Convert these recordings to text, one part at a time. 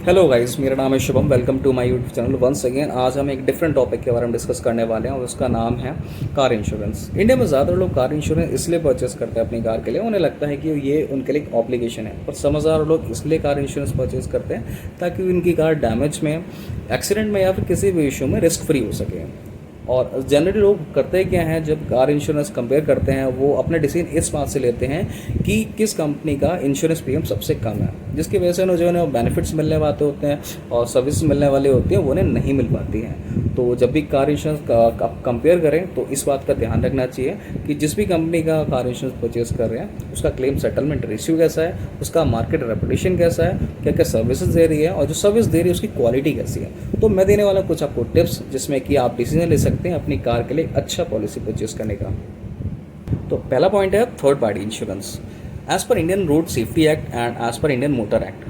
Hello guys, मेरा नाम है Shubham. Welcome to my YouTube channel once again. आज हम एक डिफरेंट टॉपिक के बारे में डिस्कस करने वाले हैं और उसका नाम है कार इंश्योरेंस। इंडिया में ज़्यादातर लोग कार इंश्योरेंस इसलिए परचेस करते हैं अपनी कार के लिए, उन्हें लगता है कि ये उनके लिए एक ऑब्लिगेशन है। पर समझदार लोग इसलिए कार इंश्योरेंस परचेस करते हैं ताकि उनकी कार डैमेज में, एक्सीडेंट में या फिर किसी भी इशू में रिस्क फ्री हो सके। और जनरली लोग करते क्या हैं, जब कार इंश्योरेंस कंपेयर करते हैं वो अपने डिसीजन इस बात से लेते हैं कि किस कंपनी का इंश्योरेंस प्रीमियम सबसे कम है, जिसकी वजह से उन्हें जो है बेनिफिट्स मिलने वाले होते हैं और सर्विस मिलने वाली होती हैं वो उन्हें नहीं मिल पाती हैं। तो जब भी कार इंश्योरेंस कंपेयर करें तो इस बात का ध्यान रखना चाहिए कि जिस भी कंपनी का कार इंश्योरेंस परचेज कर रहे हैं उसका क्लेम सेटलमेंट रेशियो कैसा है, उसका मार्केट रेपुटेशन कैसा है, क्या क्या सर्विसेज दे रही है और जो सर्विस दे रही है उसकी क्वालिटी कैसी है। तो मैं देने वाला कुछ आपको टिप्स जिसमें कि आप डिसीजन ले सकते हैं अपनी कार के लिए अच्छा पॉलिसी परचेज करने का। तो पहला पॉइंट है थर्ड पार्टी इंश्योरेंस। एज पर Indian road safety act and as पर Indian motor act,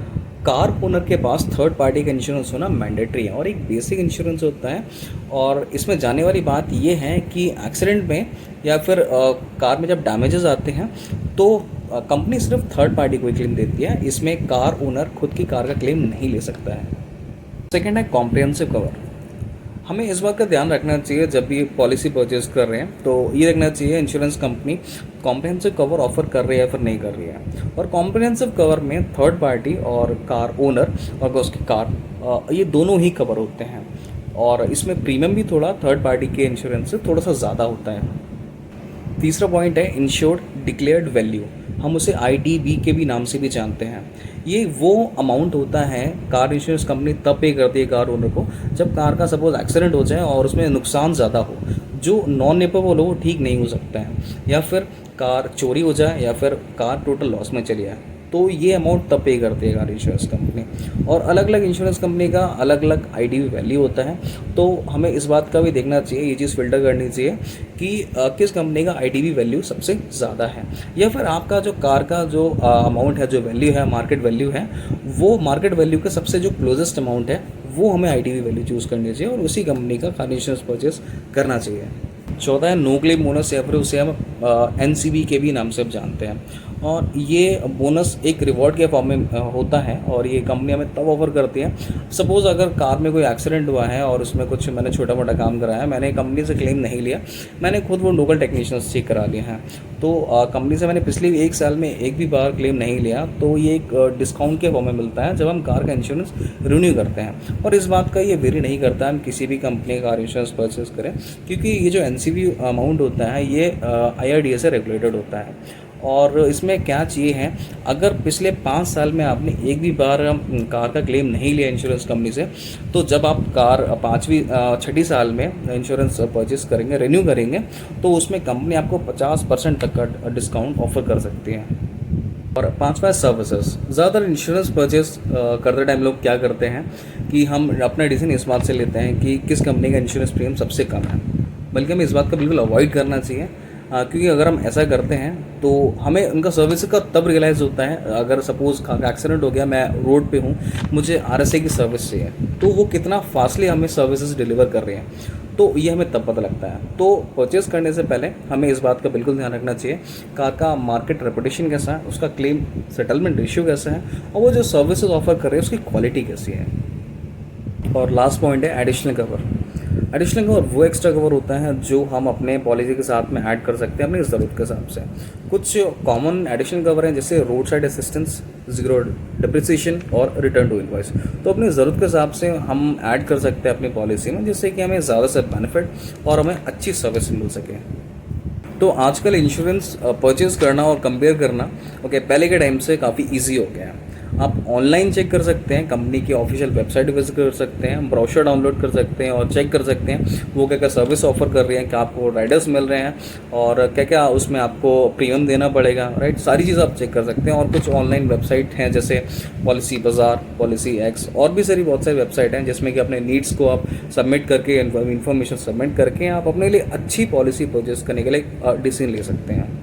car owner के पास थर्ड पार्टी का इंश्योरेंस होना मैंडेटरी है और एक बेसिक इंश्योरेंस होता है। और इसमें जाने वाली बात यह है कि एक्सीडेंट में या फिर कार में जब डैमेजेस आते हैं तो कंपनी सिर्फ थर्ड पार्टी को ही क्लेम देती है, इसमें कार ओनर खुद की कार का क्लेम नहीं ले सकता है। सेकेंड है कॉम्प्रिहेंसिव कवर। हमें इस बात का ध्यान रखना चाहिए जब भी पॉलिसी परचेज कर रहे हैं तो ये देखना चाहिए insurance company comprehensive cover offer कर रही है या फिर नहीं कर रही है। और कॉम्प्रिहेंसिव कवर में थर्ड पार्टी और कार ओनर और उसकी कार ये दोनों ही कवर होते हैं और इसमें प्रीमियम भी थोड़ा थर्ड पार्टी के इंश्योरेंस से थोड़ा सा ज़्यादा होता है। तीसरा पॉइंट है इंश्योर्ड डिक्लेयर्ड वैल्यू, हम उसे IDV के भी नाम से भी जानते हैं। ये वो अमाउंट होता है कार इंश्योरेंस कंपनी तब पे करती है कार ओनर को जब कार का सपोज एक्सीडेंट हो जाए और उसमें नुकसान ज़्यादा हो, जो नॉन नेपेबल हो वो ठीक नहीं हो सकता है, या फिर कार चोरी हो जाए या फिर कार टोटल लॉस में चली जाए, तो ये अमाउंट तब पे करती है कार इंश्योरेंस कंपनी। और अलग अलग इंश्योरेंस कंपनी का अलग अलग IDV वैल्यू होता है, तो हमें इस बात का भी देखना चाहिए, ये चीज़ फिल्टर करनी चाहिए कि किस कंपनी का IDV वैल्यू सबसे ज़्यादा है, या फिर आपका जो कार का जो अमाउंट है, जो वैल्यू है, मार्केट वैल्यू है, वो मार्केट वैल्यू के सबसे जो क्लोजेस्ट अमाउंट है वो हमें IDV वैल्यू चूज़ करनी चाहिए और उसी कंपनी का कार इंश्योरेंस परचेस करना चाहिए। चौथा है नो क्लेम बोनस, या फिर उसे हम NCB के भी नाम से अब जानते हैं। और ये बोनस एक रिवॉर्ड के फॉर्म में होता है और ये कंपनी हमें तब ऑफर करती है सपोज़ अगर कार में कोई एक्सीडेंट हुआ है और उसमें कुछ मैंने छोटा मोटा काम कराया, मैंने कंपनी से क्लेम नहीं लिया, मैंने खुद वो लोकल टेक्नीशियंस चेक करा लिए हैं, तो कंपनी से मैंने पिछले 1 साल में एक भी बार क्लेम नहीं लिया, तो ये एक डिस्काउंट के फॉर्म में मिलता है जब हम कार का इंश्योरेंस रिन्यू करते हैं। और इस बात का ये वेरी नहीं करता हम किसी भी कंपनी का कार इंश्योरेंस परचेस करें, क्योंकि ये जो NCB अमाउंट होता है ये IRDA से रेगुलेटेड होता है। और इसमें क्या चाहिए है, अगर पिछले 5 साल में आपने एक भी बार कार का क्लेम नहीं लिया इंश्योरेंस कंपनी से, तो जब आप कार 5वीं 6ठी साल में इंश्योरेंस परचेस करेंगे, रिन्यू करेंगे, तो उसमें कंपनी आपको 50% तक का डिस्काउंट ऑफर कर सकती है। और 5वां सर्विसेज। ज़्यादातर इंश्योरेंस परचेस करते टाइम लोग क्या करते हैं कि हम अपना डिसीजन इस बात से लेते हैं कि किस कंपनी का इंश्योरेंस प्रीमियम सबसे कम है, बल्कि हमें इस बात का बिल्कुल अवॉइड करना चाहिए, क्योंकि अगर हम ऐसा करते हैं तो हमें उनका सर्विस का तब रियलाइज़ होता है, अगर सपोज़ कार का एक्सीडेंट हो गया, मैं रोड पे हूँ, मुझे RSA की सर्विस चाहिए, तो वो कितना फास्टली हमें सर्विसेज डिलीवर कर रहे हैं, तो ये हमें तब पता लगता है। तो परचेज़ करने से पहले हमें इस बात का बिल्कुल ध्यान रखना चाहिए कार का मार्केट रेपुटेशन कैसा है, उसका क्लेम सेटलमेंट रेशियो कैसा है और वो जो सर्विसेज ऑफर कर रहे हैं उसकी क्वालिटी कैसी है। और लास्ट पॉइंट है एडिशनल कवर। एडिशनल कवर वो एक्स्ट्रा कवर होता है जो हम अपने पॉलिसी के साथ में ऐड कर सकते हैं अपनी ज़रूरत के हिसाब से। कुछ कॉमन एडिशनल कवर हैं जैसे road side assistance, zero depreciation और रिटर्न टू इनवॉइस, तो अपनी ज़रूरत के हिसाब से हम ऐड कर सकते हैं अपनी पॉलिसी में, जिससे कि हमें ज़्यादा से बेनिफिट और हमें अच्छी सर्विस मिल सके। तो आजकल इंश्योरेंस परचेज करना और कंपेयर करना पहले के टाइम से काफ़ी ईजी हो गया है। आप ऑनलाइन चेक कर सकते हैं, कंपनी की ऑफिशियल वेबसाइट विजिट कर सकते हैं, ब्रोशर डाउनलोड कर सकते हैं और चेक कर सकते हैं वो क्या क्या सर्विस ऑफर कर रहे हैं, क्या आपको राइडर्स मिल रहे हैं और क्या क्या उसमें आपको प्रीमियम देना पड़ेगा, राइट, सारी चीज़ आप चेक कर सकते हैं। और कुछ ऑनलाइन वेबसाइट हैं जैसे पॉलिसी बाज़ार, पॉलिसी एक्स और भी सारी बहुत सारी वेबसाइट हैं जिसमें कि अपने नीड्स को आप सबमिट करके, इन्फॉर्मेशन सबमिट करके आप अपने लिए अच्छी पॉलिसी परचेज करने के लिए डिसीजन ले सकते हैं।